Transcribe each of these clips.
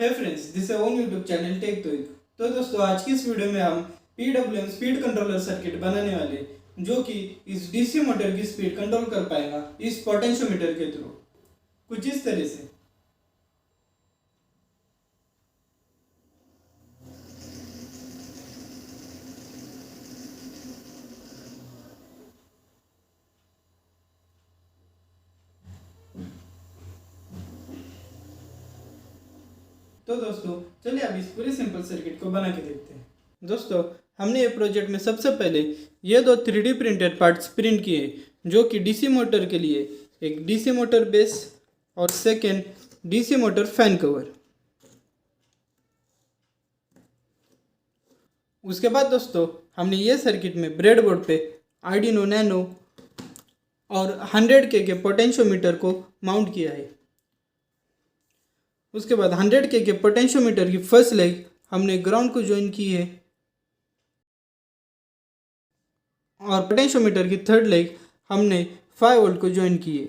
Hey friends, this है own YouTube channel take तो दोस्तों आज की इस वीडियो में हम PWM स्पीड कंट्रोलर सर्किट बनाने वाले हैं, जो कि इस डीसी मोटर की स्पीड कंट्रोल कर पाएगा इस पोटेंशियोमीटर के थ्रू कुछ इस तरह से। तो दोस्तों चलिए अब इस पूरे सिंपल सर्किट को बना के देखते हैं। दोस्तों हमने ये प्रोजेक्ट में सबसे पहले ये दो 3D प्रिंटेड पार्ट्स प्रिंट किए, जो कि डीसी मोटर के लिए एक डीसी मोटर बेस और second DC motor fan cover. उसके बाद दोस्तों हमने ये सर्किट में ब्रेडबोर्ड पे आर्डिनो नैनो और 100K के पोटेंशियोमीटर को माउंट किया है। उसके बाद 100K के पोटेंशियोमीटर की फर्स्ट लेग हमने ग्राउंड को ज्वाइन की है और पोटेंशियोमीटर की थर्ड लेग हमने 5 वोल्ट को ज्वाइन की है।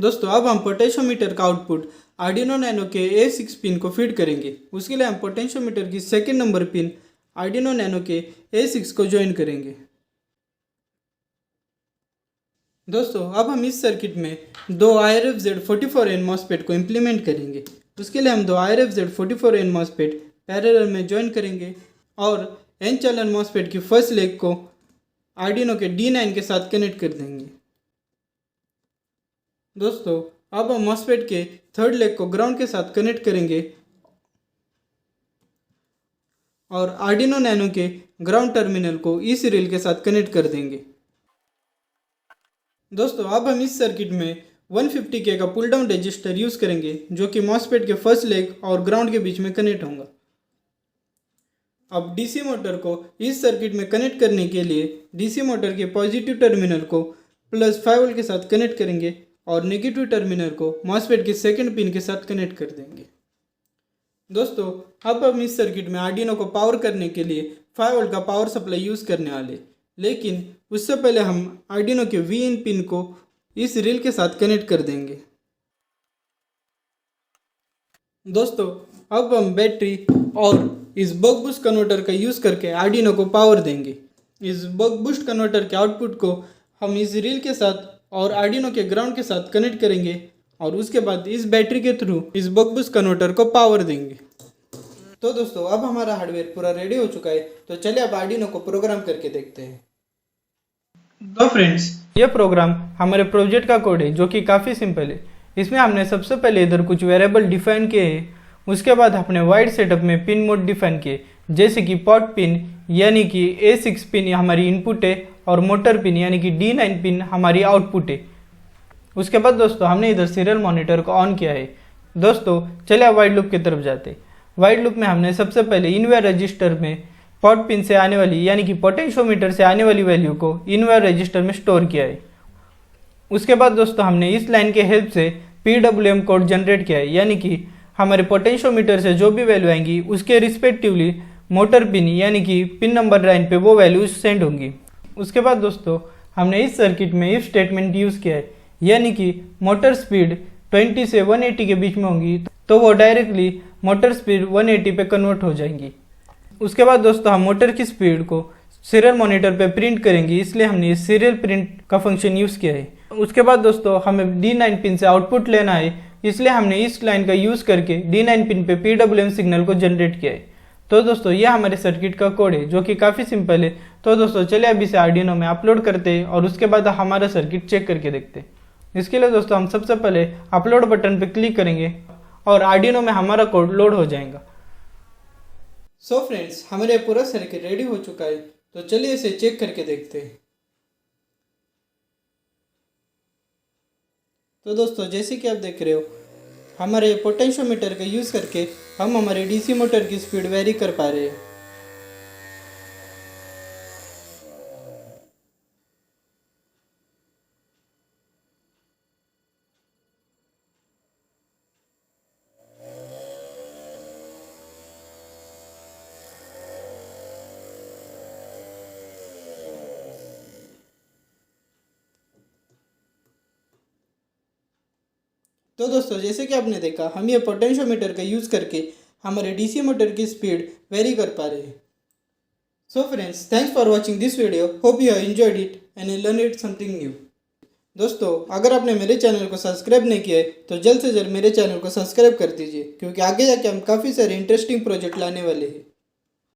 दोस्तों अब हम पोटेंशियोमीटर का आउटपुट आर्डिनो नैनो के A6 पिन को फीड करेंगे। उसके लिए हम पोटेंशियोमीटर की second number pin Arduino nano के A6 को ज्वाइन करेंगे। दोस्तों अब हम इस सर्किट में दो IRFZ44N मॉसफेट को इम्प्लीमेंट करेंगे। उसके लिए हम दो IRFZ44N मॉसफेट पैरेलल में ज्वाइन करेंगे और N चैनल मॉसफेट की फर्स्ट लेग को आर्डिनो के D9 के साथ कनेक्ट कर देंगे। दोस्तों अब हम मॉसफेट के थर्ड लेग को ग्राउंड के साथ कनेक्ट करेंगे और आर्डिनो नैनो के ग्राउंड टर्मिनल को इस रेल के साथ कनेक्ट कर देंगे। दोस्तों अब हम इस सर्किट में 150K का पुल डाउन रजिस्टर यूज़ करेंगे, जो कि मॉसफेट के फर्स्ट लेग और ग्राउंड के बीच में कनेक्ट होगा। अब डीसी मोटर को इस सर्किट में कनेक्ट करने के लिए डीसी मोटर के पॉजिटिव टर्मिनल को +5 वोल्ट के साथ कनेक्ट करेंगे और नेगेटिव टर्मिनल को मॉसफेट के सेकंड पिन के साथ कनेक्ट कर देंगे। दोस्तों अब हम इस सर्किट में आर्डिनो को पावर करने के लिए 5 वोल्ट का पावर सप्लाई यूज़ करने वाले, लेकिन उससे पहले हम आर्डिनो के Vin पिन को इस रील के साथ कनेक्ट कर देंगे। दोस्तों अब हम बैटरी और इस बक बूस्ट कन्वर्टर का यूज़ करके आर्डिनो को पावर देंगे। इस बक बूस्ट कन्वर्टर के आउटपुट को हम इस रील के साथ और आर्डिनो के ग्राउंड के साथ कनेक्ट करेंगे और उसके बाद इस बैटरी के थ्रू इस बक बूस्ट कन्वर्टर को पावर देंगे। तो दोस्तों अब हमारा हार्डवेयर पूरा रेडी हो चुका है, तो चलिए अब आर्डिनो को प्रोग्राम करके देखते हैं। तो फ्रेंड्स ये प्रोग्राम हमारे प्रोजेक्ट का कोड है, जो कि काफ़ी सिंपल है। इसमें हमने सबसे पहले इधर कुछ वेरिएबल डिफाइन किए हैं। उसके बाद हमने वाइड सेटअप में पिन मोड डिफाइन किए, जैसे कि पॉट पिन यानी कि A6 पिन हमारी इनपुट है और मोटर पिन यानी कि D9 पिन हमारी आउटपुट है। उसके बाद दोस्तों हमने इधर सीरियल मॉनिटर को ऑन किया है। दोस्तों चलिए वाइड लूप की तरफ जाते हैं। वाइड लूप में हमने सबसे पहले इनवेयर रजिस्टर में पॉट पिन से आने वाली यानी कि पोटेंशियोमीटर से आने वाली वैल्यू को इनवेयर रजिस्टर में स्टोर किया है। उसके बाद दोस्तों हमने इस लाइन के हेल्प से PWM कोड जनरेट किया है, यानी कि हमारे पोटेंशियोमीटर से जो भी वैल्यू आएंगी उसके रिस्पेक्टिवली मोटर पिन यानी कि पिन नंबर 9 पे वो वैल्यूज सेंड होंगी। उसके बाद दोस्तों हमने इस सर्किट में इफ स्टेटमेंट यूज़ किया है, यानी कि मोटर स्पीड 20 से 180 के बीच में होंगी तो वो डायरेक्टली मोटर स्पीड 180 पे कन्वर्ट हो जाएंगी। उसके बाद दोस्तों हम मोटर की स्पीड को सीरियल मॉनिटर पे प्रिंट करेंगे, इसलिए हमने ये सीरियल प्रिंट का फंक्शन यूज़ किया है। उसके बाद दोस्तों हमें D9 पिन से आउटपुट लेना है, इसलिए हमने इस लाइन का यूज़ करके D9 पिन पे PWM सिग्नल को जनरेट किया है। तो दोस्तों ये हमारे सर्किट का कोड है, जो कि काफ़ी सिंपल है। तो दोस्तों चलिए अभी से आर्डिनो में अपलोड करते हैं और उसके बाद हमारा सर्किट चेक करके देखते हैं। इसके लिए दोस्तों हम सबसे पहले अपलोड बटन पर क्लिक करेंगे और आर्डिनो में हमारा कोड लोड हो जाएगा। सो फ्रेंड्स हमारे पूरा सर्किट रेडी हो चुका है, तो चलिए इसे चेक करके देखते हैं। तो दोस्तों जैसे कि आप देख रहे हो, हमारे पोटेंशियोमीटर का यूज़ करके हम हमारे डीसी मोटर की स्पीड वेरी कर पा रहे हैं। तो दोस्तों जैसे कि आपने देखा, हम ये पोटेंशियोमीटर का यूज़ करके हमारे डीसी मोटर की स्पीड वेरी कर पा रहे हैं। So friends, thanks for watching this video, hope you have enjoyed it and learn it something new. दोस्तों अगर आपने मेरे चैनल को सब्सक्राइब नहीं किया है तो जल्द से जल्द मेरे चैनल को सब्सक्राइब कर दीजिए, क्योंकि आगे जाके हम काफ़ी सारे इंटरेस्टिंग प्रोजेक्ट लाने वाले हैं।